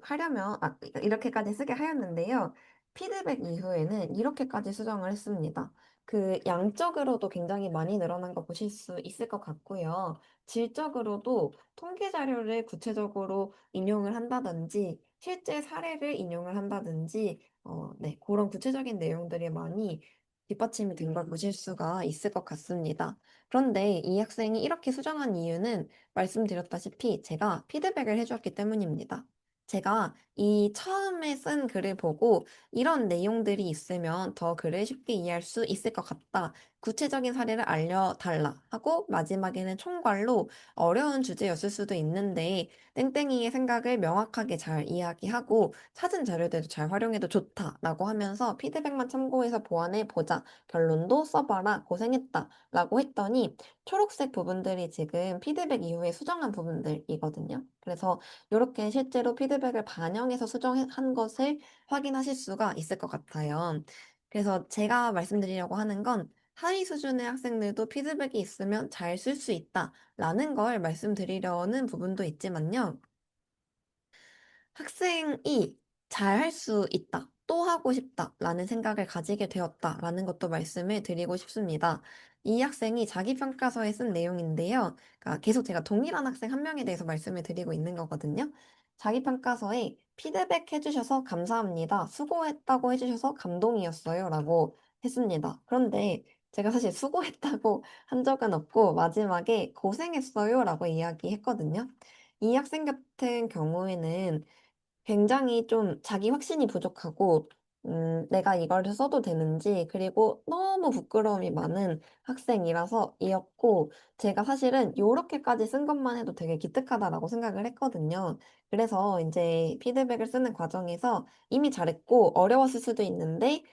하려면, 이렇게까지 쓰게 하였는데요. 피드백 이후에는 이렇게까지 수정을 했습니다. 그 양적으로도 굉장히 많이 늘어난 거 보실 수 있을 것 같고요. 질적으로도 통계 자료를 구체적으로 인용을 한다든지, 실제 사례를 인용을 한다든지, 네, 그런 구체적인 내용들이 많이 뒷받침이 된 걸 보실 수가 있을 것 같습니다. 그런데 이 학생이 이렇게 수정한 이유는 말씀드렸다시피 제가 피드백을 해주었기 때문입니다. 제가 이 처음에 쓴 글을 보고 이런 내용들이 있으면 더 글을 쉽게 이해할 수 있을 것 같다. 구체적인 사례를 알려달라 하고 마지막에는 총괄로 어려운 주제였을 수도 있는데 땡땡이의 생각을 명확하게 잘 이야기하고 찾은 자료들도 잘 활용해도 좋다라고 하면서 피드백만 참고해서 보완해 보자. 결론도 써봐라. 고생했다. 라고 했더니 초록색 부분들이 지금 피드백 이후에 수정한 부분들이거든요. 그래서 이렇게 실제로 피드백을 반영해서 수정한 것을 확인하실 수가 있을 것 같아요. 그래서 제가 말씀드리려고 하는 건 하위 수준의 학생들도 피드백이 있으면 잘 쓸 수 있다라는 걸 말씀드리려는 부분도 있지만요. 학생이 잘 할 수 있다, 또 하고 싶다라는 생각을 가지게 되었다라는 것도 말씀을 드리고 싶습니다. 이 학생이 자기평가서에 쓴 내용인데요. 그러니까 계속 제가 동일한 학생 한 명에 대해서 말씀을 드리고 있는 거거든요. 자기평가서에 피드백 해주셔서 감사합니다. 수고했다고 해주셔서 감동이었어요. 라고 했습니다. 그런데 제가 사실 수고했다고 한 적은 없고 마지막에 고생했어요. 라고 이야기했거든요. 이 학생 같은 경우에는 굉장히 좀 자기 확신이 부족하고, 내가 이걸 써도 되는지, 그리고 너무 부끄러움이 많은 학생이라서이었고, 제가 사실은 요렇게까지 쓴 것만 해도 되게 기특하다라고 생각을 했거든요. 그래서 이제 피드백을 쓰는 과정에서 이미 잘했고, 어려웠을 수도 있는데,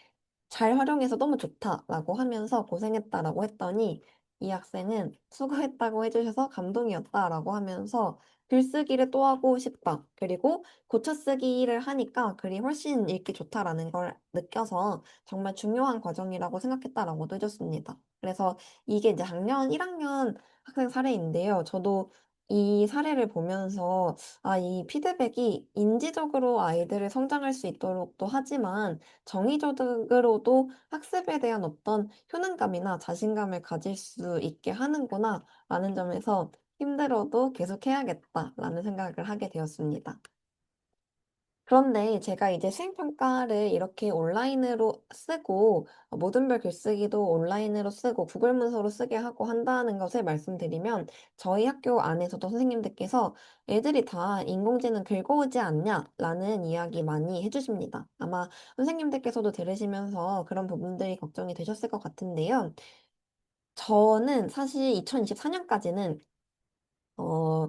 잘 활용해서 너무 좋다라고 하면서 고생했다라고 했더니 이 학생은 수고했다고 해주셔서 감동이었다라고 하면서 글쓰기를 또 하고 싶다. 그리고 고쳐쓰기를 하니까 글이 훨씬 읽기 좋다라는 걸 느껴서 정말 중요한 과정이라고 생각했다라고도 해줬습니다. 그래서 이게 이제 작년 1학년 학생 사례인데요. 저도 이 사례를 보면서 이 피드백이 인지적으로 아이들을 성장할 수 있도록도 하지만 정의적으로도 학습에 대한 어떤 효능감이나 자신감을 가질 수 있게 하는구나 라는 점에서 힘들어도 계속 해야겠다라는 생각을 하게 되었습니다. 그런데 제가 이제 수행평가를 이렇게 온라인으로 쓰고 모든별 글쓰기도 온라인으로 쓰고 구글 문서로 쓰게 하고 한다는 것을 말씀드리면 저희 학교 안에서도 선생님들께서 애들이 다 인공지능 긁어오지 않냐라는 이야기 많이 해주십니다. 아마 선생님들께서도 들으시면서 그런 부분들이 걱정이 되셨을 것 같은데요. 저는 사실 2024년까지는 어,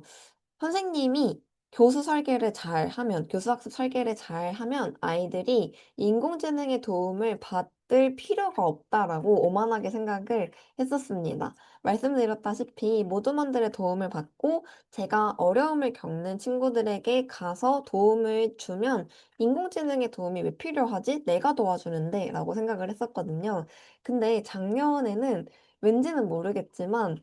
선생님이 교수 설계를 잘 하면, 교수학습 설계를 잘 하면 아이들이 인공지능의 도움을 받을 필요가 없다라고 오만하게 생각을 했었습니다. 말씀드렸다시피 모두만들의 도움을 받고 제가 어려움을 겪는 친구들에게 가서 도움을 주면 인공지능의 도움이 왜 필요하지? 내가 도와주는데 라고 생각을 했었거든요. 근데 작년에는 왠지는 모르겠지만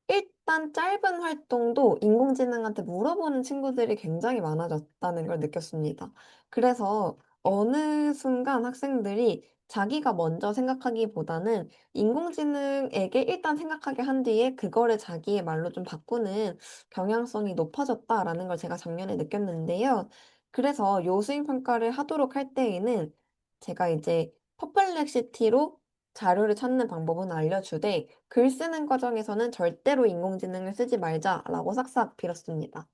일단 짧은 활동도 인공지능한테 물어보는 친구들이 굉장히 많아졌다는 걸 느꼈습니다. 그래서 어느 순간 학생들이 자기가 먼저 생각하기보다는 인공지능에게 일단 생각하게 한 뒤에 그거를 자기의 말로 좀 바꾸는 경향성이 높아졌다라는 걸 제가 작년에 느꼈는데요. 그래서 요수인 평가를 하도록 할 때에는 제가 이제 퍼플렉시티로 자료를 찾는 방법은 알려주되 글 쓰는 과정에서는 절대로 인공지능을 쓰지 말자라고 싹싹 빌었습니다.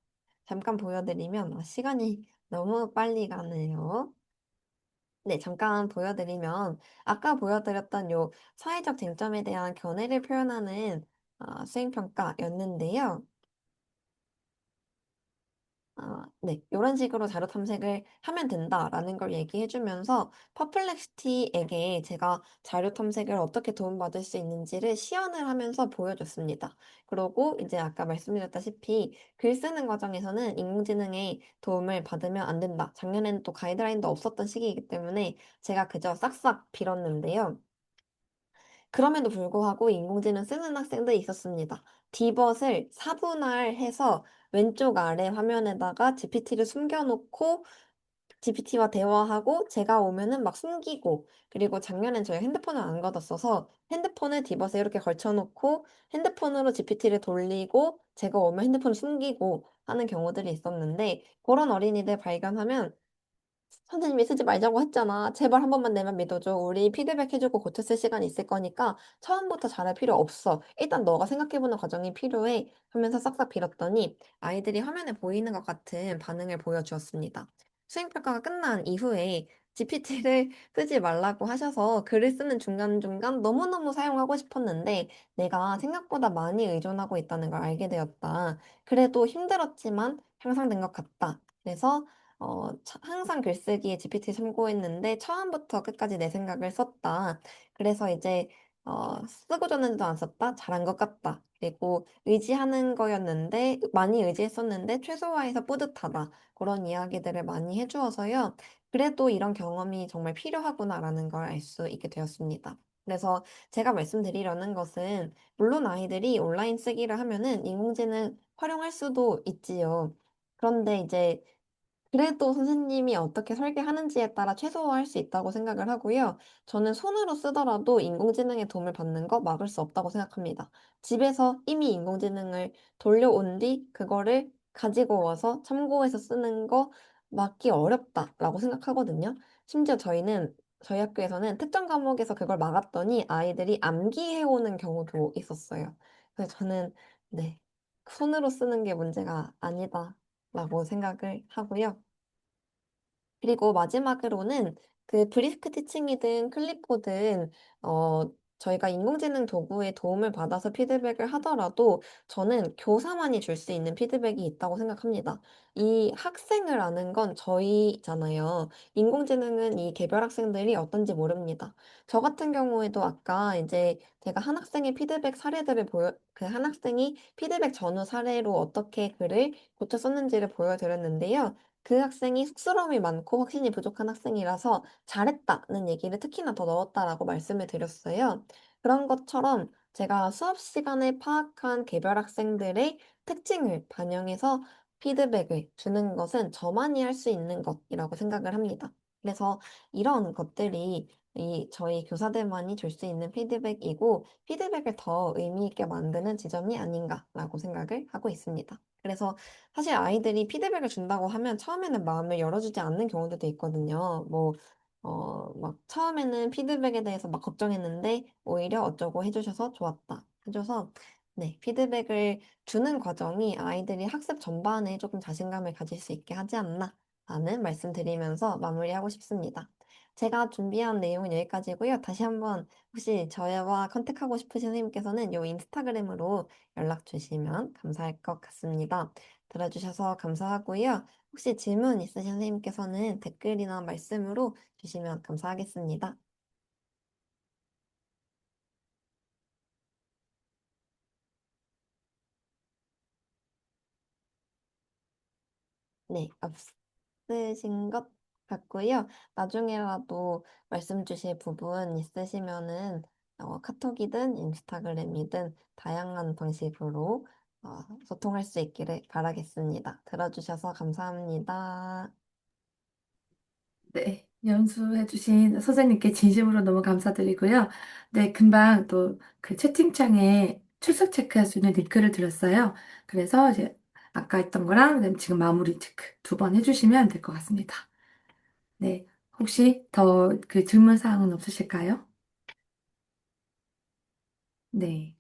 잠깐 보여드리면 시간이 너무 빨리 가네요. 네, 잠깐 보여드리면 아까 보여드렸던 요 사회적 쟁점에 대한 견해를 표현하는 수행평가였는데요. 네. 이런 식으로 자료 탐색을 하면 된다라는 걸 얘기해 주면서 퍼플렉시티에게 제가 자료 탐색을 어떻게 도움받을 수 있는지를 시연을 하면서 보여줬습니다. 그리고 이제 아까 말씀드렸다시피 글 쓰는 과정에서는 인공지능의 도움을 받으면 안 된다. 작년에는 또 가이드라인도 없었던 시기이기 때문에 제가 그저 싹싹 빌었는데요. 그럼에도 불구하고 인공지능 쓰는 학생들이 있었습니다. 디벗을 사분할해서 왼쪽 아래 화면에다가 GPT를 숨겨놓고 GPT와 대화하고 제가 오면은 막 숨기고 그리고 작년엔 저희 핸드폰을 안 걷었어서 핸드폰을 디벗에 이렇게 걸쳐놓고 핸드폰으로 GPT를 돌리고 제가 오면 핸드폰을 숨기고 하는 경우들이 있었는데 그런 어린이들 발견하면 선생님이 쓰지 말자고 했잖아. 제발 한 번만 내만 믿어줘. 우리 피드백 해주고 고쳐쓸 시간이 있을 거니까 처음부터 잘할 필요 없어. 일단 너가 생각해보는 과정이 필요해. 하면서 싹싹 빌었더니 아이들이 화면에 보이는 것 같은 반응을 보여주었습니다. 수행평가가 끝난 이후에 GPT를 쓰지 말라고 하셔서 글을 쓰는 중간중간 너무너무 사용하고 싶었는데 내가 생각보다 많이 의존하고 있다는 걸 알게 되었다. 그래도 힘들었지만 향상된 것 같다. 그래서 항상 글쓰기에 GPT 참고했는데 처음부터 끝까지 내 생각을 썼다. 그래서 이제 쓰고 줬는데도 안 썼다? 잘한 것 같다. 그리고 의지하는 거였는데 많이 의지했었는데 최소화해서 뿌듯하다. 그런 이야기들을 많이 해주어서요. 그래도 이런 경험이 정말 필요하구나라는 걸 알 수 있게 되었습니다. 그래서 제가 말씀드리려는 것은, 물론 아이들이 온라인 쓰기를 하면은 인공지능 활용할 수도 있지요. 그런데 이제 그래도 선생님이 어떻게 설계하는지에 따라 최소화할 수 있다고 생각을 하고요. 저는 손으로 쓰더라도 인공지능의 도움을 받는 거 막을 수 없다고 생각합니다. 집에서 이미 인공지능을 돌려온 뒤 그거를 가지고 와서 참고해서 쓰는 거 막기 어렵다라고 생각하거든요. 심지어 저희 학교에서는 특정 과목에서 그걸 막았더니 아이들이 암기해오는 경우도 있었어요. 그래서 저는 네, 손으로 쓰는 게 문제가 아니다라고 생각을 하고요. 그리고 마지막으로는 그 브리스크 티칭이든 클립보든 어 저희가 인공지능 도구의 도움을 받아서 피드백을 하더라도 저는 교사만이 줄 수 있는 피드백이 있다고 생각합니다. 이 학생을 아는 건 저희잖아요. 인공지능은 이 개별 학생들이 어떤지 모릅니다. 저 같은 경우에도 아까 이제 제가 한 학생의 피드백 사례들을 그 한 학생이 피드백 전후 사례로 어떻게 글을 고쳐 썼는지를 보여드렸는데요. 그 학생이 쑥스러움이 많고 확신이 부족한 학생이라서 잘했다는 얘기를 특히나 더 넣었다라고 말씀을 드렸어요. 그런 것처럼 제가 수업 시간에 파악한 개별 학생들의 특징을 반영해서 피드백을 주는 것은 저만이 할 수 있는 것이라고 생각을 합니다. 그래서 이런 것들이 저희 교사들만이 줄 수 있는 피드백이고 피드백을 더 의미 있게 만드는 지점이 아닌가라고 생각을 하고 있습니다. 그래서 사실 아이들이 피드백을 준다고 하면 처음에는 마음을 열어주지 않는 경우들도 있거든요. 막 처음에는 피드백에 대해서 막 걱정했는데 오히려 어쩌고 해주셔서 좋았다. 해줘서 네, 피드백을 주는 과정이 아이들이 학습 전반에 조금 자신감을 가질 수 있게 하지 않나 라는 말씀드리면서 마무리하고 싶습니다. 제가 준비한 내용은 여기까지고요. 다시 한번 혹시 저와 컨택하고 싶으신 선생님께서는 요 인스타그램으로 연락 주시면 감사할 것 같습니다. 들어주셔서 감사하고요. 혹시 질문 있으신 선생님께서는 댓글이나 말씀으로 주시면 감사하겠습니다. 네, 없으신 것 같고요. 나중에라도 말씀 주실 부분 있으시면은 카톡이든 인스타그램이든 다양한 방식으로 소통할 수 있기를 바라겠습니다. 들어주셔서 감사합니다.
네, 연수해주신 선생님께 진심으로 너무 감사드리고요. 네, 금방 또 그 채팅창에 출석 체크할 수 있는 링크를 드렸어요. 그래서 이제 아까 했던 거랑 그다음에 지금 마무리 체크 두 번 해주시면 될 것 같습니다. 네, 혹시 더 그 질문 사항은 없으실까요? 네,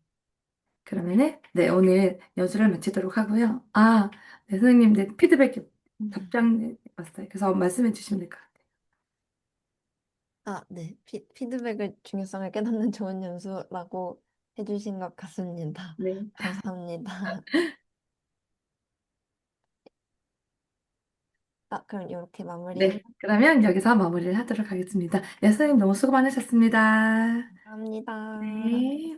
그러면은 네, 오늘 연수를 마치도록 하고요. 아, 네, 선생님, 네, 피드백
음.
답장 왔어요. 그래서 말씀해 주시면 될 것 같아요.
네. 피드백을 중요성을 깨닫는 좋은 연수라고 해주신 것 같습니다.
네.
감사합니다. 그럼 이렇게 마무리하면
네, 그러면 여기서 마무리를 하도록 하겠습니다. 네, 선생님 너무 수고 많으셨습니다.
감사합니다.
네.